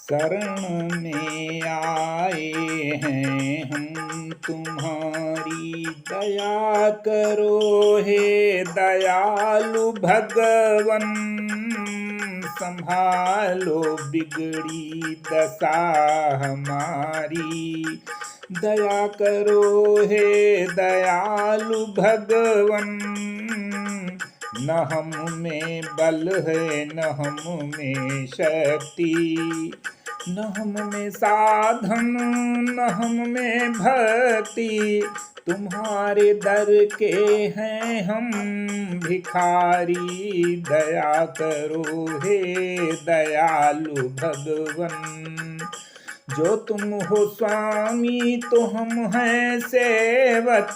शरण में आए हैं हम तुम्हारी, दया करो हे दयालु भगवन। संभालो बिगड़ी दशा हमारी, दया करो हे दयालु भगवन। न हम में बल है न हम में शक्ति, न हम में साधन न हम में भक्ति। तुम्हारे दर के हैं हम भिखारी, दया करो हे दयालु भगवन। जो तुम हो स्वामी तो हम हैं सेवक,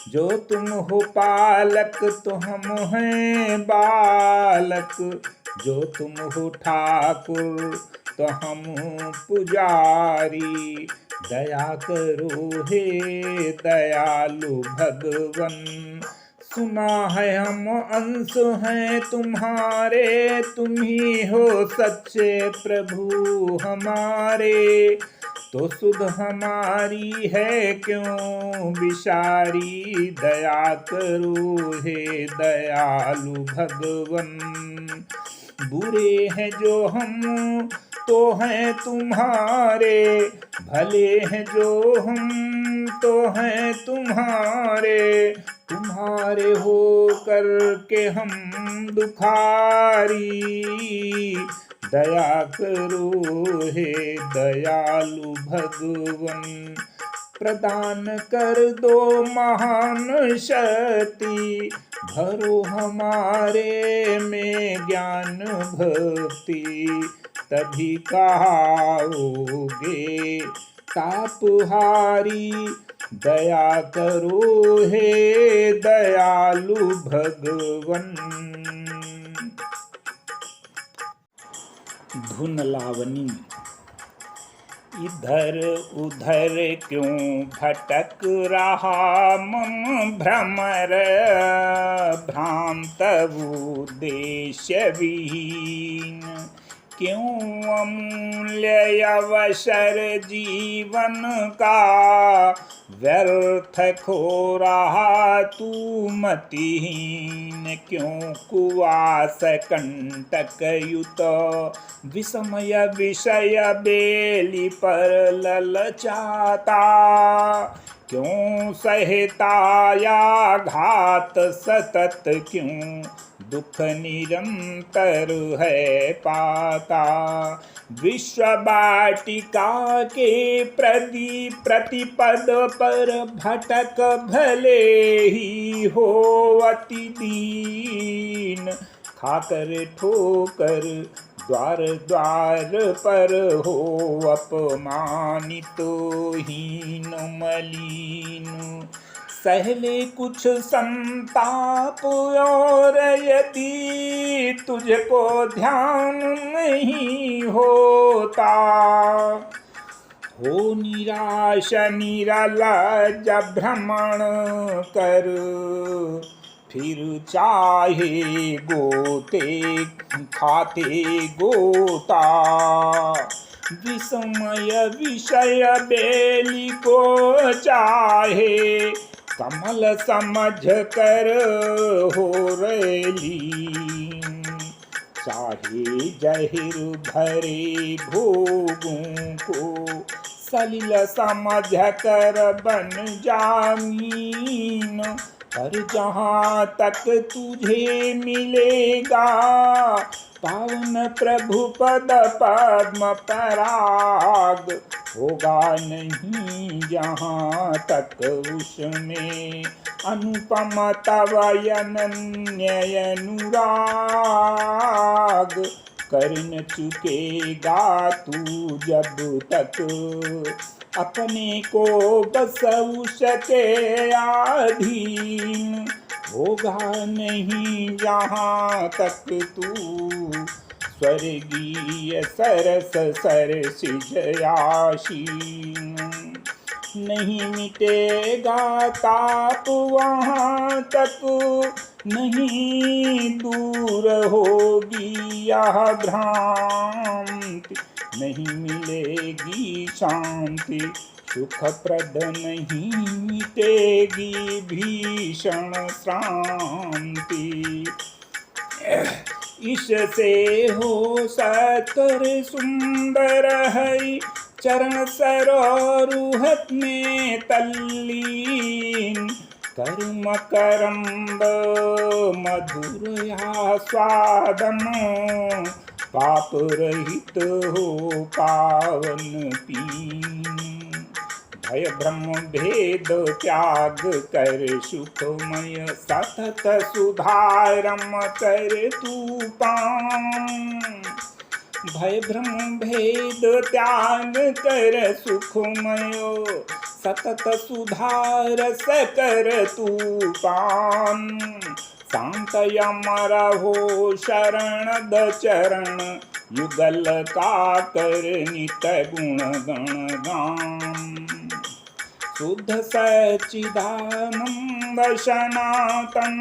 जो तुम हो पालक तो हम हैं बालक। जो तुम हो ठाकुर तो हम पुजारी, दया करो हे दयालु भगवन। सुना है हम अंश हैं तुम्हारे, तुम ही हो सच्चे प्रभु हमारे। तो सुध हमारी है क्यों विसारी, दया करो हे दयालु भगवन। बुरे हैं जो हम तो हैं तुम्हारे, भले हैं जो हम तो हैं तुम्हारे। तुम्हारे हो कर के हम दुखारी, दया करो हे दयालु भगवन। प्रदान कर दो महान शक्ति, भरो हमारे में ज्ञान भक्ति। तभी कहाओगे तापहारी, दया करो हे दयालु भगवन। धुन लावनी। इधर उधर क्यों भटक रहा मम भ्रमर, भ्रांत उद्देश्य विहीन। क्यों अमूल्य अवसर जीवन का, व्यर्थ खो रहा तू मतिहीन। क्यों कुवास कंटक युत, विस्मय विषय बेली पर ललचाता। क्यों सहताया घात सतत, क्यों दुख निरंतर है पाता। विश्व बाटिका के प्रतिपद पर भटक भले ही हो अति दीन। खाकर ठोकर द्वार द्वार पर हो अपमानित हीन मलिन। सहले कुछ संताप और यदि तुझको ध्यान नहीं होता, हो निराश निरालज भ्रमण कर। फिर चाहे गोते खाते गोता, विस्मय विषय बेली को चाहे। कमल समझ कर हो रैली, चाहे जहिर भरे भोगों को। सलिल समझ कर बन जामीन, पर जहाँ तक तुझे मिलेगा पावन प्रभु पद पद्म पराग। होगा नहीं जहाँ तक उसमें अनुपम तव अनन्य अनुराग। कर न चुकेगा तू जब तक अपने को बस उसके अधीन। होगा नहीं जहाँ तक तू स्वर्गीय सरस सरसिज आशीन। नहीं मिटेगा ताप वहाँ तक, नहीं दूर होगी यह भ्रांति। नहीं मिलेगी शांति, सुखप्रद नहीं मिटेगी भीषण श्रांति। इससे हो सत्वर सुंदर हरि चरण सरोरुहत में तल्लीन, कर्म करम्ब मधुर आस्वादन, पाप रहित हो पावन पीन। भय भ्रम भेद त्याग कर सुखमय, सतत सुधारम कर तू पान। भय भ्रम भेद त्याग कर सुखमय, सतत सुधार कर तू पान। शांत अमर हो शरण द चरण, युगल का कर नित गुण गण गान। शुद्ध सच्चिदानंद सनातन,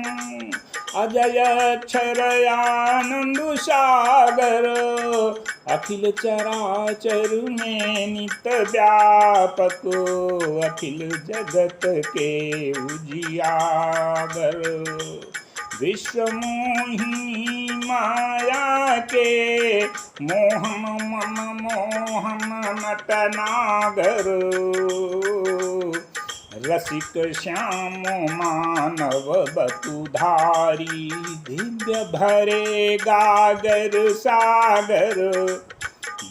अजय अक्षर आनंद सागर, अखिल चराचर में नित व्यापक, अखिल जगत के उजियागर। विश्व मोहिनी माया के, मोहन मन मोहन नटनागर, रसिक श्याम मानव बतुधारी, दिव्य भरे गागर सागर।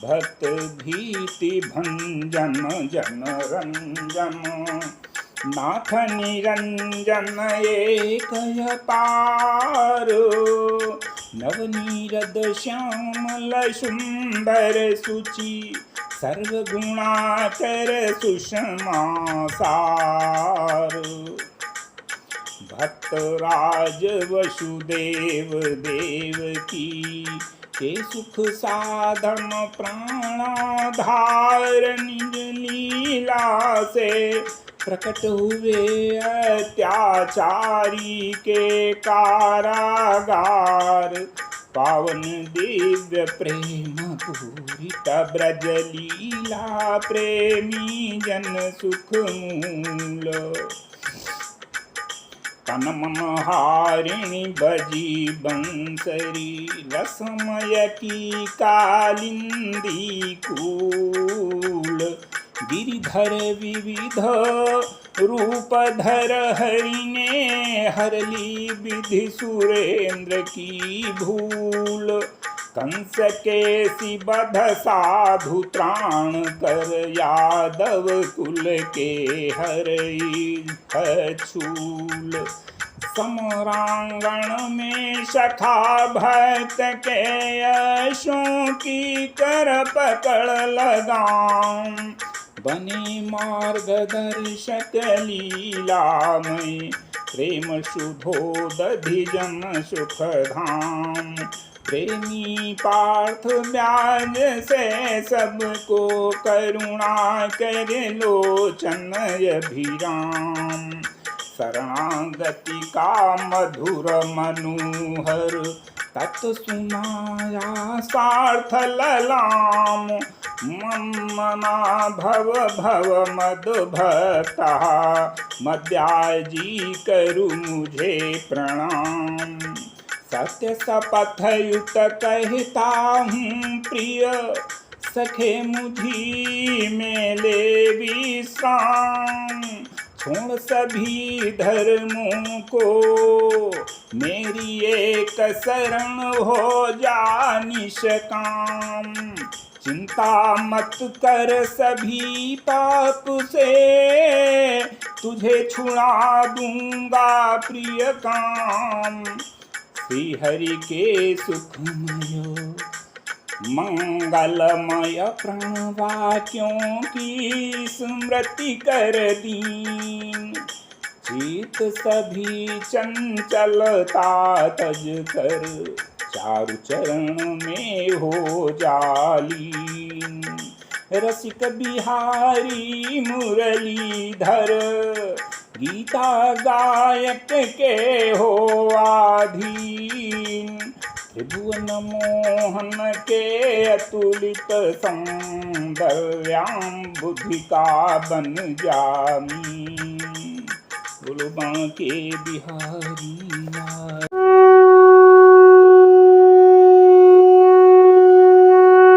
भक्त भीति भंजन जन रंजन, नाथ निरंजन एक पार। नवनीरद श्यामल सुंदर सुचि, सर्वगुणाकर सुषमा सार। भक्तराज वसुदेव देवकी, के सुख साधन प्राणाधार, निज लीला से प्रकट हुए अत्याचारी के कारागार। पावन दिव्य प्रेम पूरित ब्रज लीला, प्रेमी जन सुख मूल। तन मन हारिणी बजी बंसरी, रसमय की कालिंदी कूल। गिरिधर विविध रूप धर हरि ने, हर ली विधि सुरेंद्र की भूल। कंस के सिबध साधु त्राण कर, यादव कुल के हरई छूल। समरांगण में सखा भक्त के, यशों की कर पकड़ लगाम। बने मार्गदर्शक लीलामय, प्रेम शुभोदधि जन सुख धाम। प्रेमी पार्थ व्याज से सबको, करुणा कर लोचन अभिराम। शरणागति का मधुर मनोहर, तत् सुनाया सार्थ ललाम। मन्मना भव भव मद भक्ता, मध्याजी करु मुझे प्रणाम। सत्य शपथ युक्त कहता हूँ प्रिय, सखे मुझी में ले विश्राम। छोड़ सभी धर्मों को, मेरी एक शरण हो जा निष्काम। चिंता मत कर सभी पाप से, तुझे छुड़ा दूंगा प्रिय काम। श्री हरि के सुखमय मंगलमय प्रण वाक्यों की स्मृति कर दीन। चित सभी चंचलता तज कर, चारु चरण में हो जालीन। रसिक बिहारी मुरलीधर, गीता गायक के हो आधीन। त्रिभुवन मोहन के अतुलित सौंदर्यां बुद्धि का बन जामी। बोलो बांके बिहारी